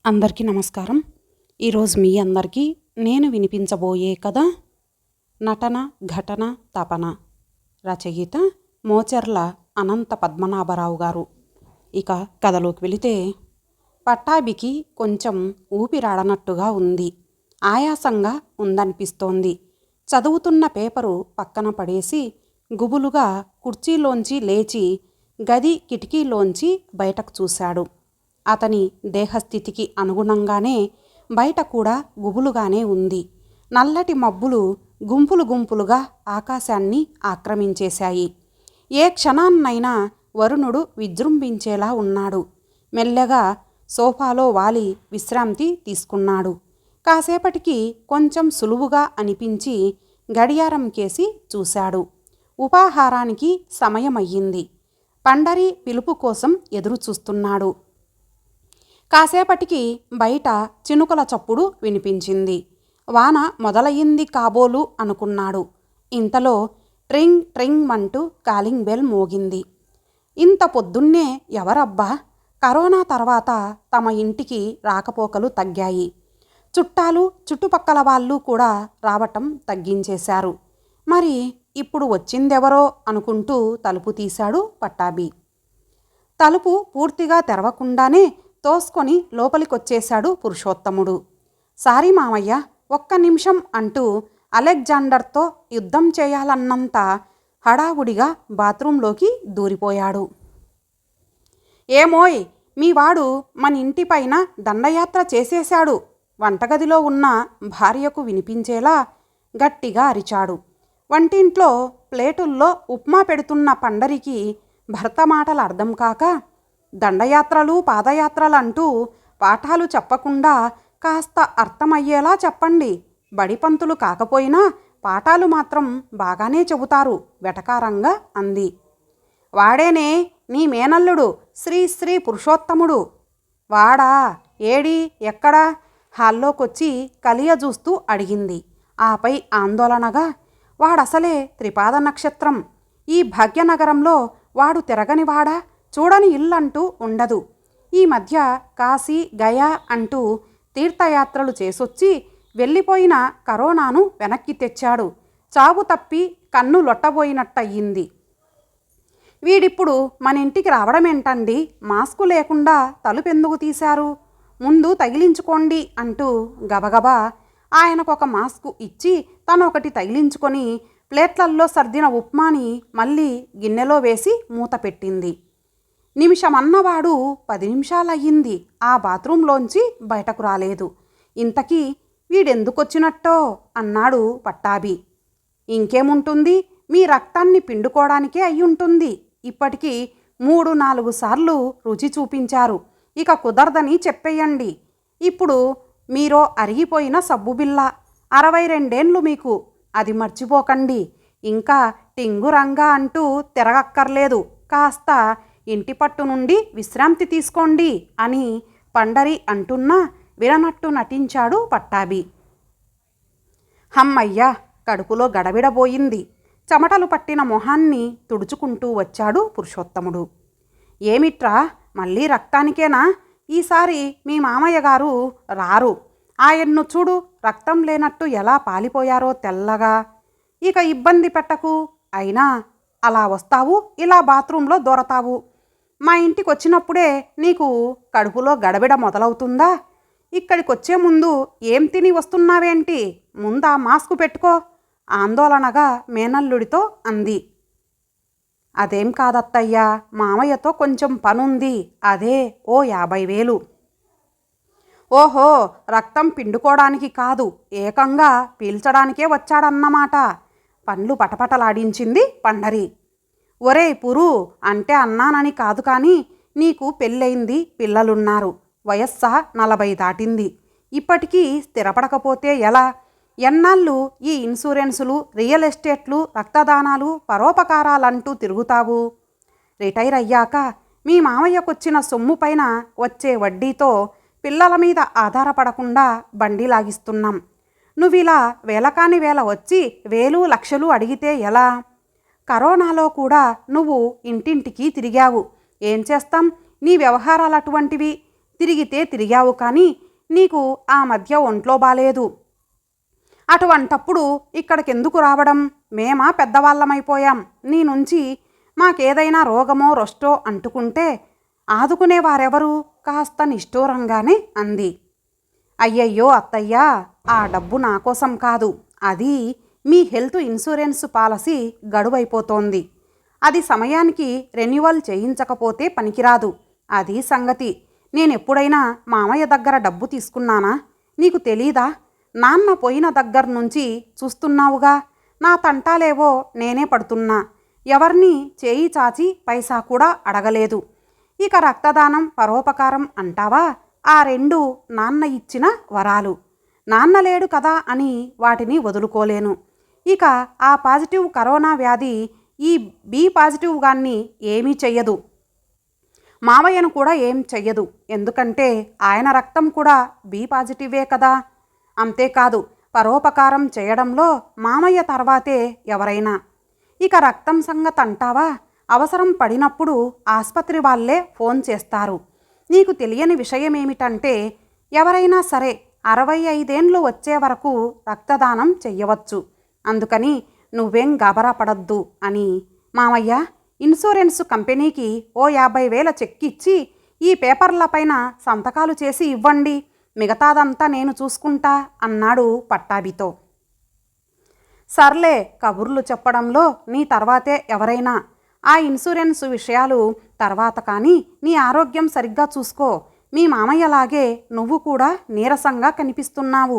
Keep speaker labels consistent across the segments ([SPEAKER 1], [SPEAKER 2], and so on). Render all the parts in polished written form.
[SPEAKER 1] అందరికీ నమస్కారం. ఈరోజు మీ అందరికీ నేను వినిపించబోయే కథ నటన ఘటన తపన. రచయిత మోచెర్ల అనంత పద్మనాభరావు గారు. ఇక కథలోకి వెళితే, పట్టాభికి కొంచెం ఊపిరాడనట్టుగా ఉంది. ఆయాసంగా ఉందనిపిస్తోంది. చదువుతున్న పేపరు పక్కన పడేసి గుబులుగా కుర్చీలోంచి లేచి గది కిటికీలోంచి బయటకు చూశాడు. అతని దేహస్థితికి అనుగుణంగానే బయట కూడా గుబులుగానే ఉంది. నల్లటి మబ్బులు గుంపులు గుంపులుగా ఆకాశాన్ని ఆక్రమించేశాయి. ఏ క్షణాన్నైనా వరుణుడు విజృంభించేలా ఉన్నాడు. మెల్లగా సోఫాలో వాలి విశ్రాంతి తీసుకున్నాడు. కాసేపటికి కొంచెం సులువుగా అనిపించి గడియారం కేసి చూశాడు. ఉపాహారానికి సమయమయ్యింది. పండరి పిలుపు కోసం ఎదురు చూస్తున్నాడు. కాసేపటికి బయట చినుకల చప్పుడు వినిపించింది. వాన మొదలయ్యింది కాబోలు అనుకున్నాడు. ఇంతలో ట్రింగ్ ట్రింగ్ మంటూ కాలింగ్ బెల్ మోగింది. ఇంత పొద్దున్నే ఎవరబ్బా? కరోనా తర్వాత తమ ఇంటికి రాకపోకలు తగ్గాయి. చుట్టాలు చుట్టుపక్కల వాళ్ళు కూడా రావటం తగ్గించేశారు. మరి ఇప్పుడు వచ్చిందెవరో అనుకుంటూ తలుపు తీశాడు పట్టాభి. తలుపు పూర్తిగా తెరవకుండానే తోసుకొని లోపలికొచ్చేశాడు పురుషోత్తముడు. సారీ మామయ్య, ఒక్క నిమిషం అంటూ అలెగ్జాండర్తో యుద్ధం చేయాలన్నంత హడావుడిగా బాత్రూంలోకి దూరిపోయాడు. ఏమోయ్, మీ వాడు మన ఇంటిపైన దండయాత్ర చేసేశాడు, వంటగదిలో ఉన్న భార్యకు వినిపించేలా గట్టిగా అరిచాడు. వంటింట్లో ప్లేటుల్లో ఉప్మా పెడుతున్న పండరికి భర్త మాటలు అర్థం కాక, దండయాత్రలు పాదయాత్రలంటూ పాఠాలు చెప్పకుండా కాస్త అర్థమయ్యేలా చెప్పండి. బడిపంతులు కాకపోయినా పాఠాలు మాత్రం బాగానే చెబుతారు వెటకారంగా అంది. వాడేనే నీ మేనల్లుడు శ్రీ శ్రీ పురుషోత్తముడు. వాడా? ఏడి? ఎక్కడా? హాల్లోకొచ్చి కలియ చూస్తూ అడిగింది. ఆపై ఆందోళనగా, వాడసలే త్రిపాద నక్షత్రం. ఈ భాగ్యనగరంలో వాడు తిరగనివాడా, చూడని ఇల్లంటూ ఉండదు. ఈ మధ్య కాశీ గయా అంటూ తీర్థయాత్రలు చేసొచ్చి వెళ్ళిపోయిన కరోనాను వెనక్కి తెచ్చాడు. చావు తప్పి కన్ను లొట్టబోయినట్టయింది. వీడిప్పుడు మన ఇంటికి రావడమేంటండి? మాస్కు లేకుండా తలుపెందుకు తీశారు? ముందు తగిలించుకోండి అంటూ గబగబా ఆయనకొక మాస్కు ఇచ్చి తనొకటి తగిలించుకొని ప్లేట్లల్లో సర్దిన ఉప్మాని మళ్ళీ గిన్నెలో వేసి మూత పెట్టింది. నిమిషమన్నవాడు 10 నిమిషాలయ్యింది ఆ బాత్రూంలోంచి బయటకు రాలేదు. ఇంతకీ వీడెందుకొచ్చినట్టో అన్నాడు పట్టాభి. ఇంకేముంటుంది, మీ రక్తాన్ని పిండుకోవడానికే అయ్యుంటుంది. ఇప్పటికీ 3-4 సార్లు రుచి చూపించారు. ఇక కుదరదని చెప్పేయండి. ఇప్పుడు మీరో అరిగిపోయిన సబ్బు బిల్ల. 62 మీకు, అది మర్చిపోకండి. ఇంకా టింగురంగా అంటూ తిరగక్కర్లేదు. కాస్త ఇంటి పట్టు నుండి విశ్రాంతి తీసుకోండి అని పండరి అంటున్నా విననట్టు నటించాడు పట్టాభి. హమ్మయ్యా, కడుపులో గడబిడబోయింది. చెమటలు పట్టిన మొహాన్ని తుడుచుకుంటూ వచ్చాడు పురుషోత్తముడు. ఏమిట్రా, మళ్ళీ రక్తానికేనా? ఈసారి మీ మామయ్య గారు రారు. ఆయన్ను చూడు, రక్తం లేనట్టు ఎలా పాలిపోయారో తెల్లగా. ఇక ఇబ్బంది పెట్టకు. అయినా అలా వస్తావు, ఇలా బాత్రూంలో దొరతావు. మా ఇంటికి వచ్చినప్పుడే నీకు కడుపులో గడబిడ మొదలవుతుందా? ఇక్కడికొచ్చే ముందు ఏం తిని వస్తున్నావేంటి? ముందా మాస్కు పెట్టుకో ఆందోళనగా మేనల్లుడితో అంది. అదేం కాదత్తయ్యా, మామయ్యతో కొంచెం పనుంది, అదే ఓ 50,000. ఓహో, రక్తం పిండుకోవడానికి కాదు, ఏకంగా పీల్చడానికే వచ్చాడన్నమాట. పండ్లు పటపటలాడించింది పండరి. ఒరే పురు, అంటే అన్నానని కాదు కానీ నీకు పెళ్ళయింది, పిల్లలున్నారు, వయస్సా 40 దాటింది. ఇప్పటికీ స్థిరపడకపోతే ఎలా? ఎన్నాళ్ళు ఈ ఇన్సూరెన్సులు, రియల్ ఎస్టేట్లు, రక్తదానాలు, పరోపకారాలంటూ తిరుగుతావు? రిటైర్ అయ్యాక మీ మామయ్యకొచ్చిన సొమ్ము పైన వచ్చే వడ్డీతో పిల్లల మీద ఆధారపడకుండా బండి లాగిస్తున్నాం. నువ్విలా వేలకాని వేల వచ్చి 1,000 లక్షలు అడిగితే ఎలా? కరోనాలో కూడా నువ్వు ఇంటింటికి తిరిగావు. ఏం చేస్తాం, నీ వ్యవహారాలు అటువంటివి. తిరిగితే తిరిగావు కానీ నీకు ఆ మధ్య ఒంట్లో బాలేదు. అటువంటప్పుడు ఇక్కడికెందుకు రావడం? మేమా పెద్దవాళ్ళమైపోయాం. నీ నుంచి మాకేదైనా రోగమో రొష్టో అంటుకుంటే ఆదుకునేవారెవరు? కాస్త నిష్ఠూరంగానే అంది. అయ్యయ్యో అత్తయ్యా, ఆ డబ్బు నా కోసం కాదు. అది మీ హెల్త్ ఇన్సూరెన్స్ పాలసీ గడువైపోతోంది. అది సమయానికి రెన్యువల్ చేయించకపోతే పనికిరాదు. అది సంగతి. నేనెప్పుడైనా మామయ్య దగ్గర డబ్బు తీసుకున్నానా? నీకు తెలీదా? నాన్న పోయిన దగ్గర నుంచి చూస్తున్నావుగా. నా తంటాలేవో నేనే పడుతున్నా. ఎవరిని చేయి చాచి పైసా కూడా అడగలేదు. ఇక రక్తదానం, పరోపకారం అంటావా? ఆ రెండు నాన్న ఇచ్చిన వరాలు. నాన్న లేడు కదా అని వాటిని వదులుకోలేను. ఇక ఆ పాజిటివ్ కరోనా వ్యాధి ఈ బి పాజిటివ్ గాన్ని ఏమీ చెయ్యదు. మావయ్యను కూడా ఏం చెయ్యదు. ఎందుకంటే ఆయన రక్తం కూడా బి పాజిటివే కదా. అంతేకాదు, పరోపకారం చేయడంలో మామయ్య తర్వాతే ఎవరైనా. ఇక రక్తం సంగతి అంటావా? అవసరం పడినప్పుడు ఆస్పత్రి వాళ్ళే ఫోన్ చేస్తారు. నీకు తెలియని విషయమేమిటంటే ఎవరైనా సరే 65 వచ్చే వరకు రక్తదానం చెయ్యవచ్చు. అందుకని నువ్వేం గాబరా పడద్దు అని మామయ్య ఇన్సూరెన్స్ కంపెనీకి ఓ 50,000 చెక్ ఇచ్చి ఈ పేపర్లపైన సంతకాలు చేసి ఇవ్వండి. మిగతాదంతా నేను చూసుకుంటా అన్నాడు పట్టాభితో. సర్లే, కబుర్లు చెప్పడంలో నీ తర్వాతే ఎవరైనా. ఆ ఇన్సూరెన్స్ విషయాలు తర్వాత కానీ నీ ఆరోగ్యం సరిగ్గా చూసుకో. మీ మామయ్యలాగే నువ్వు కూడా నీరసంగా కనిపిస్తున్నావు.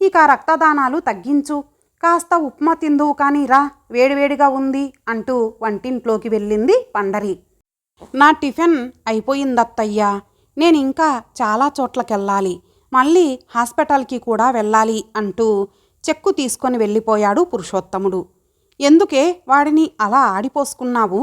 [SPEAKER 1] ఇక రక్తదానాలు తగ్గించు. కాస్త ఉప్మా తిందువు కానీ రా, వేడివేడిగా ఉంది అంటూ వంటింట్లోకి వెళ్ళింది పండరి. నా టిఫిన్ అయిపోయిందత్తయ్యా. నేనింకా చాలా చోట్లకెళ్ళాలి. మళ్ళీ హాస్పిటల్కి కూడా వెళ్ళాలి అంటూ చెక్కు తీసుకొని వెళ్ళిపోయాడు పురుషోత్తముడు. ఎందుకే వాడిని అలా ఆడిపోసుకున్నావు?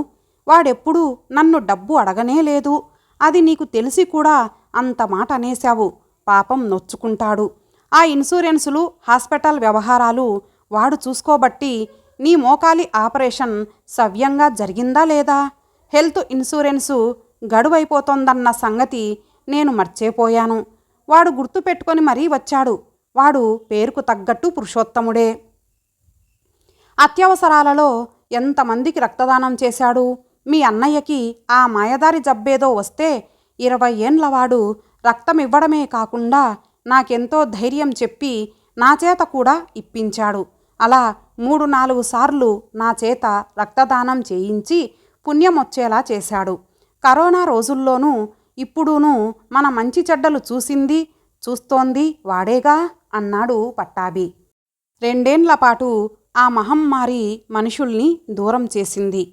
[SPEAKER 1] వాడెప్పుడూ నన్ను డబ్బు అడగనే లేదు. అది నీకు తెలిసి కూడా అంత మాట అనేశావు. పాపం నొచ్చుకుంటాడు. ఆ ఇన్సూరెన్సులు, హాస్పిటల్ వ్యవహారాలు వాడు చూసుకోబట్టి నీ మోకాలి ఆపరేషన్ సవ్యంగా జరిగిందా లేదా? హెల్త్ ఇన్సూరెన్సు గడువైపోతోందన్న సంగతి నేను మర్చిపోయాను. వాడు గుర్తుపెట్టుకొని మరీ వచ్చాడు. వాడు పేరుకు తగ్గట్టు పురుషోత్తముడే. అత్యవసరాలలో ఎంతమందికి రక్తదానం చేశాడు? మీ అన్నయ్యకి ఆ మాయదారి జబ్బేదో వస్తే 20 ఏండ్లవాడు రక్తం ఇవ్వడమే కాకుండా నాకెంతో ధైర్యం చెప్పి నా చేత కూడా ఇప్పించాడు. అలా 3-4 సార్లు నా చేత రక్తదానం చేయించి పుణ్యం వచ్చేలా చేశాడు. కరోనా రోజుల్లోనూ ఇప్పుడూనూ మన మంచి చెడ్డలు చూసింది, చూస్తోంది వాడేగా అన్నాడు పట్టాభి. 2 ఏండ్ల పాటు ఆ మహమ్మారి మనుషుల్ని దూరం చేసింది.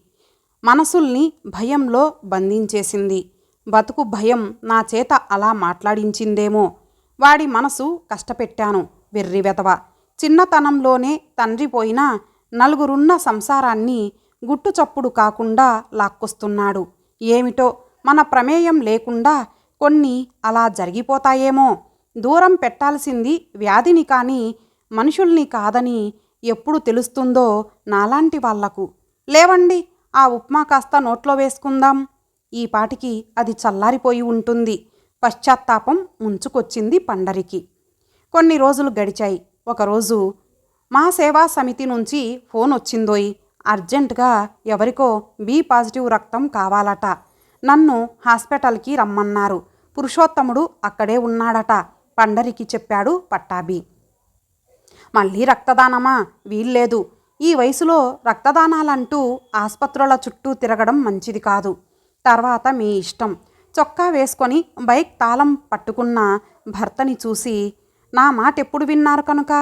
[SPEAKER 1] మనసుల్ని భయంలో బంధించేసింది. బతుకు భయం నా చేత అలా మాట్లాడించిందేమో. వాడి మనసు కష్టపెట్టాను. వెర్రి వెధవ. చిన్నతనంలోనే తండ్రి పోయినా నలుగురున్న సంసారాన్ని గుట్టుచప్పుడు కాకుండా లాక్కొస్తున్నాడు. ఏమిటో మన ప్రమేయం లేకుండా కొన్ని అలా జరిగిపోతాయేమో. దూరం పెట్టాల్సింది వ్యాధిని కానీ మనుషుల్ని కాదని ఎప్పుడు తెలుస్తుందో నాలాంటి వాళ్లకు. లేవండి, ఆ ఉప్మా కాస్త నోట్లో వేసుకుందాం. ఈ పాటికి అది చల్లారిపోయి ఉంటుంది. పశ్చాత్తాపం ముంచుకొచ్చింది పండరికి. కొన్ని రోజులు గడిచాయి. ఒకరోజు మా సేవా సమితి నుంచి ఫోన్ వచ్చిందోయ్. అర్జెంటుగా ఎవరికో బి పాజిటివ్ రక్తం కావాలట. నన్ను హాస్పిటల్కి రమ్మన్నారు. పురుషోత్తముడు అక్కడే ఉన్నాడట పండరికి చెప్పాడు పట్టాభి. మళ్ళీ రక్తదానమా? వీల్లేదు. ఈ వయసులో రక్తదానాలంటూ ఆస్పత్రుల చుట్టూ తిరగడం మంచిది కాదు. తర్వాత మీ ఇష్టం. చొక్కా వేసుకొని బైక్ తాళం పట్టుకున్న భర్తని చూసి, నా మాట ఎప్పుడు విన్నారు కనుక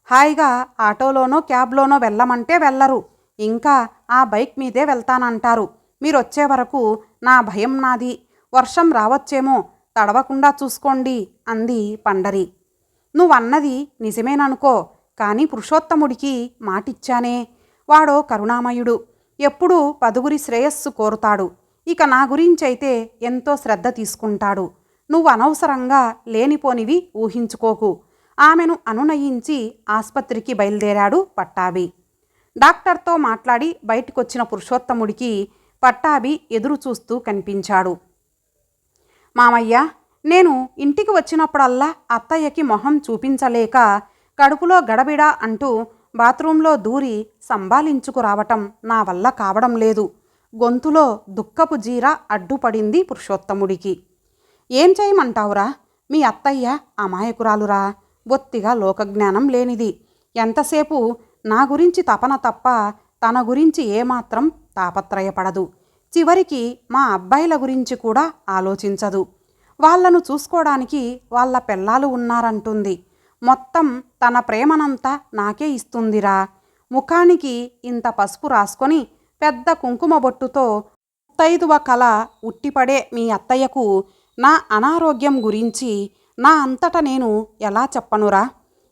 [SPEAKER 1] హాయిగా ఆటోలోనో క్యాబ్లోనో వెళ్ళమంటే వెళ్ళరు. ఇంకా ఆ బైక్ మీదే వెళ్తానంటారు. మీరొచ్చే వరకు నా భయం నాది. వర్షం రావచ్చేమో, తడవకుండా చూసుకోండి అంది పండరి. నువ్వన్నది నిజమేననుకో, కానీ పురుషోత్తముడికి మాటిచ్చానే. వాడో కరుణామయుడు. ఎప్పుడూ పదుగురి శ్రేయస్సు కోరుతాడు. ఇక నా గురించైతే ఎంతో శ్రద్ధ తీసుకుంటాడు. నువ్వు అనవసరంగా లేనిపోనివి ఊహించుకోకు. ఆమెను అనునయించి ఆస్పత్రికి బయలుదేరాడు పట్టాభి. డాక్టర్తో మాట్లాడి బయటికొచ్చిన పురుషోత్తముడికి పట్టాభి ఎదురు చూస్తూ కనిపించాడు. మామయ్య, నేను ఇంటికి వచ్చినప్పుడల్లా అత్తయ్యకి మొహం చూపించలేక కడుపులో గడబిడ అంటూ బాత్రూంలో దూరి సంబాలించుకురావటం నా వల్ల కావడం లేదు. గొంతులో దుఃఖపు జీర అడ్డుపడింది పురుషోత్తముడికి. ఏం చేయమంటావురా? మీ అత్తయ్య అమాయకురాలురా, బొత్తిగా లోకజ్ఞానం లేనిది. ఎంతసేపు నా గురించి తపన తప్ప తన గురించి ఏమాత్రం తాపత్రయపడదు. చివరికి మా అబ్బాయిల గురించి కూడా ఆలోచించదు. వాళ్లను చూసుకోవడానికి వాళ్ళ పెళ్ళాలు ఉన్నారంటుంది. మొత్తం తన ప్రేమనంతా నాకే ఇస్తుందిరా. ముఖానికి ఇంత పసుపు రాసుకొని పెద్ద కుంకుమ బొట్టుతో ముత్తైదువ కళ ఉట్టిపడే మీ అత్తయ్యకు నా అనారోగ్యం గురించి నా అంతట నేను ఎలా చెప్పనురా?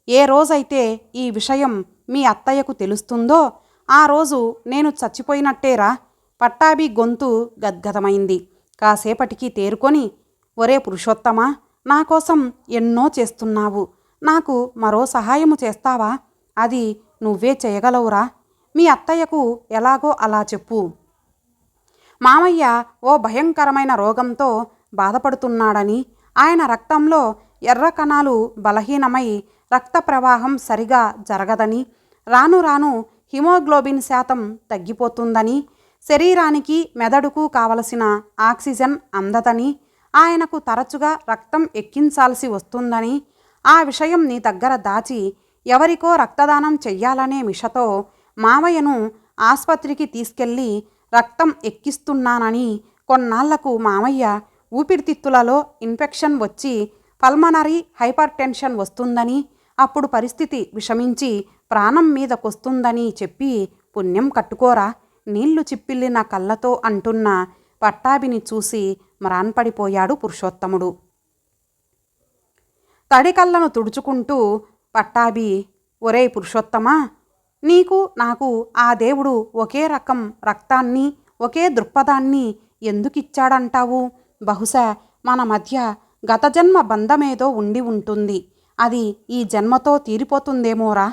[SPEAKER 1] ఏ రోజైతే ఈ విషయం మీ అత్తయ్యకు తెలుస్తుందో ఆ రోజు నేను చచ్చిపోయినట్టేరా. పట్టాభి గొంతు గద్గదమైంది. కాసేపటికి తేరుకొని, ఒరే పురుషోత్తమా, నా కోసం ఎన్నో చేస్తున్నావు. నాకు మరో సహాయము చేస్తావా? అది నువ్వే చేయగలవురా. మీ అత్తయ్యకు ఎలాగో అలా చెప్పు. మామయ్య ఓ భయంకరమైన రోగంతో బాధపడుతున్నాడని, ఆయన రక్తంలో ఎర్ర కణాలు బలహీనమై రక్త ప్రవాహం సరిగా జరగదని, రాను రాను హిమోగ్లోబిన్ శాతం తగ్గిపోతుందని, శరీరానికి మెదడుకు కావలసిన ఆక్సిజన్ అందదని, ఆయనకు తరచుగా రక్తం ఎక్కించాల్సి వస్తుందని, ఆ విషయం నీ దగ్గర దాచి ఎవరికో రక్తదానం చెయ్యాలనే మిషతో మామయ్యను ఆస్పత్రికి తీసుకెళ్ళి రక్తం ఎక్కిస్తున్నానని, కొన్నాళ్లకు మామయ్య ఊపిరితిత్తులలో ఇన్ఫెక్షన్ వచ్చి పల్మనరీ హైపర్ టెన్షన్ వస్తుందని, అప్పుడు పరిస్థితి విషమించి ప్రాణం మీదకొస్తుందని చెప్పి పుణ్యం కట్టుకోరా. నీళ్లు చిప్పిల్లిన కళ్ళతో అంటున్న పట్టాభిని చూసి మ్రాన్పడిపోయాడు పురుషోత్తముడు. తడి కళ్ళను తుడుచుకుంటూ పట్టాభి, ఒరేయ్ పురుషోత్తమా, నీకు నాకు ఆ దేవుడు ఒకే రకం రక్తాన్ని, ఒకే దృక్పథాన్ని ఎందుకిచ్చాడంటావు? బహుశా మన మధ్య గత జన్మ బంధమేదో ఉండి ఉంటుంది. అది ఈ జన్మతో తీరిపోతుందేమోరా.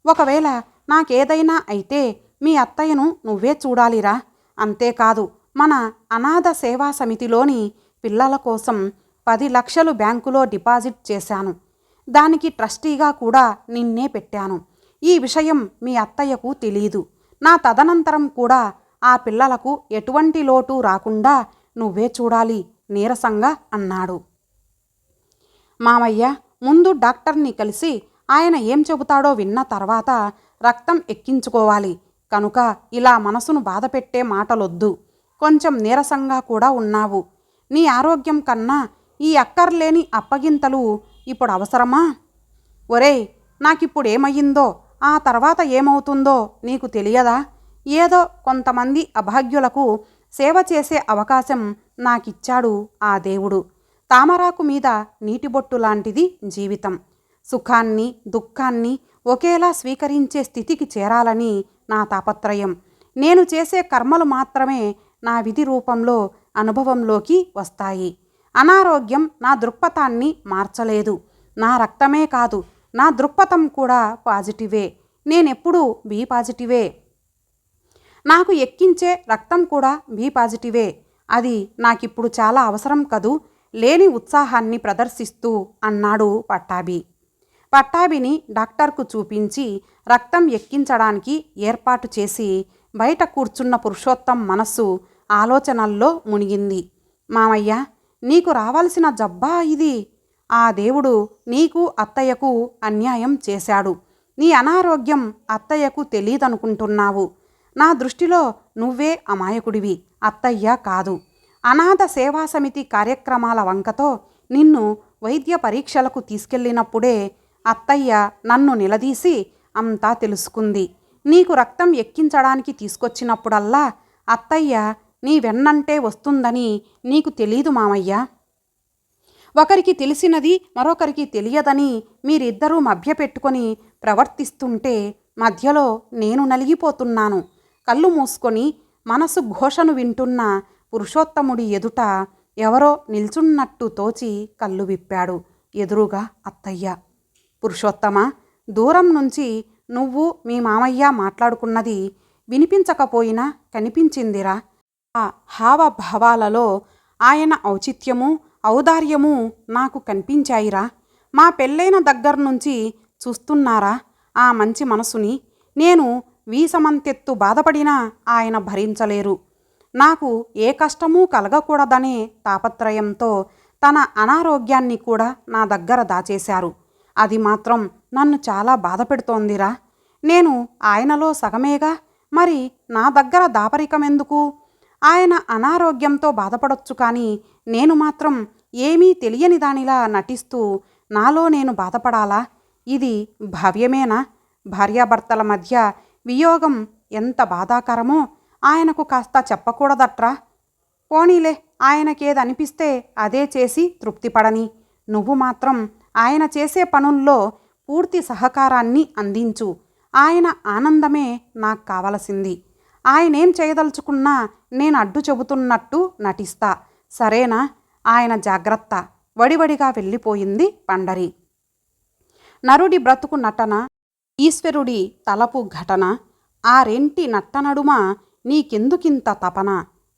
[SPEAKER 1] ఒకవేళ నాకేదైనా అయితే మీ అత్తయ్యను నువ్వే చూడాలిరా. అంతేకాదు, మన అనాథ సేవా సమితిలోని పిల్లల కోసం 10 లక్షలు బ్యాంకులో డిపాజిట్ చేశాను. దానికి ట్రస్టీగా కూడా నిన్నే పెట్టాను. ఈ విషయం మీ అత్తయ్యకు తెలీదు. నా తదనంతరం కూడా ఆ పిల్లలకు ఎటువంటి లోటు రాకుండా నువ్వే చూడాలి నీరసంగా అన్నాడు. మామయ్య, ముందు డాక్టర్ని కలిసి ఆయన ఏం చెబుతాడో విన్న తర్వాత రక్తం ఎక్కించుకోవాలి. కనుక ఇలా మనసును బాధపెట్టే మాటలొద్దు. కొంచెం నీరసంగా కూడా ఉన్నావు. నీ ఆరోగ్యం కన్నా ఈ అక్కర్లేని అప్పగింతలు ఇప్పుడు అవసరమా? ఒరేయ్, నాకిప్పుడేమయ్యిందో ఆ తర్వాత ఏమవుతుందో నీకు తెలియదా? ఏదో కొంతమంది అభాగ్యులకు సేవ చేసే అవకాశం నాకిచ్చాడు ఆ దేవుడు. తామరాకు మీద నీటిబొట్టు లాంటిది జీవితం. సుఖాన్ని దుఃఖాన్ని ఒకేలా స్వీకరించే స్థితికి చేరాలని నా తాపత్రయం. నేను చేసే కర్మలు మాత్రమే నా విధి రూపంలో అనుభవంలోకి వస్తాయి. అనారోగ్యం నా దృక్పథాన్ని మార్చలేదు. నా రక్తమే కాదు, నా దృక్పథం కూడా పాజిటివే. నేనెప్పుడూ బి పాజిటివే. నాకు ఎక్కించే రక్తం కూడా బి పాజిటివే. అది నాకిప్పుడు చాలా అవసరం కదూ, లేని ఉత్సాహాన్ని ప్రదర్శిస్తూ అన్నాడు పట్టాభి. పట్టాభిని డాక్టర్కు చూపించి రక్తం ఎక్కించడానికి ఏర్పాటు చేసి బయట కూర్చున్న పురుషోత్తం మనస్సు ఆలోచనల్లో మునిగింది. మామయ్య, నీకు రావాల్సిన జబ్బా ఇది. ఆ దేవుడు నీకు అత్తయ్యకు అన్యాయం చేశాడు. నీ అనారోగ్యం అత్తయ్యకు తెలీదనుకుంటున్నావు. నా దృష్టిలో నువ్వే అమాయకుడివి, అత్తయ్య కాదు. అనాథ సేవా సమితి కార్యక్రమాల వంకతో నిన్ను వైద్య పరీక్షలకు తీసుకెళ్ళినప్పుడే అత్తయ్య నన్ను నిలదీసి అంతా తెలుసుకుంది. నీకు రక్తం ఎక్కించడానికి తీసుకొచ్చినప్పుడల్లా అత్తయ్య నీ వెన్నంటే వస్తుందని నీకు తెలీదు మామయ్య. ఒకరికి తెలిసినది మరొకరికి తెలియదని మీరిద్దరూ మభ్యపెట్టుకొని ప్రవర్తిస్తుంటే మధ్యలో నేను నలిగిపోతున్నాను. కళ్ళు మూసుకొని మనసు ఘోషను వింటున్న పురుషోత్తముడి ఎదుట ఎవరో నిల్చున్నట్టు తోచి కళ్ళు విప్పాడు. ఎదురుగా అత్తయ్య. పురుషోత్తమ, దూరం నుంచి నువ్వు మీ మామయ్య మాట్లాడుకున్నది వినిపించకపోయినా కనిపించిందిరా. ఆ హావభావాలలో ఆయన ఔచిత్యము, ఔదార్యము నాకు కనిపించాయిరా. మా పెళ్ళైన దగ్గర నుంచి చూస్తున్నారా ఆ మంచి మనసుని. నేను వీసమంతెత్తు బాధపడినా ఆయన భరించలేరు. నాకు ఏ కష్టమూ కలగకూడదనే తాపత్రయంతో తన అనారోగ్యాన్ని కూడా నా దగ్గర దాచేశారు. అది మాత్రం నన్ను చాలా బాధ పెడుతోందిరా. నేను ఆయనలో సగమేగా, మరి నా దగ్గర దాపరికమెందుకు? ఆయన అనారోగ్యంతో బాధపడొచ్చు, కానీ నేను మాత్రం ఏమీ తెలియని దానిలా నటిస్తూ నాలో నేను బాధపడాలా? ఇది భావ్యమేనా? భార్యాభర్తల మధ్య వియోగం ఎంత బాధాకరమో ఆయనకు కాస్త చెప్పకూడదట్రా. పోనీలే, ఆయనకేదనిపిస్తే అదే చేసి తృప్తిపడని. నువ్వు మాత్రం ఆయన చేసే పనుల్లో పూర్తి సహకారాన్ని అందించు. ఆయన ఆనందమే నాకు కావలసింది. ఆయనేం చేయదలుచుకున్నా నేను అడ్డు చెబుతున్నట్టు నటిస్తా, సరేనా? ఆయన జాగ్రత్త. వడివడిగా వెళ్ళిపోయింది పండరి. నరుడి బ్రతుకు నటన, ఈశ్వరుడి తలపు ఘటన. ఆ రెంటి నట్టనడుమ నీకెందుకింత తపన?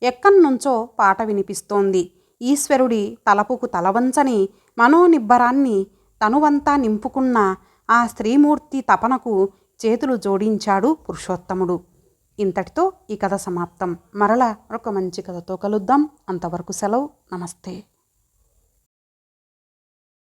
[SPEAKER 1] ఎక్కడ్నుంచో పాట వినిపిస్తోంది. ఈశ్వరుడి తలపుకు తలవంచని మనోనిబ్బరాన్ని తనువంతా నింపుకున్న ఆ స్త్రీమూర్తి తపనకు చేతులు జోడించాడు పురుషోత్తముడు. ఇంతటితో ఈ కథ సమాప్తం. మరలా ఒక మంచి కథతో కలుద్దాం. అంతవరకు సెలవు. నమస్తే.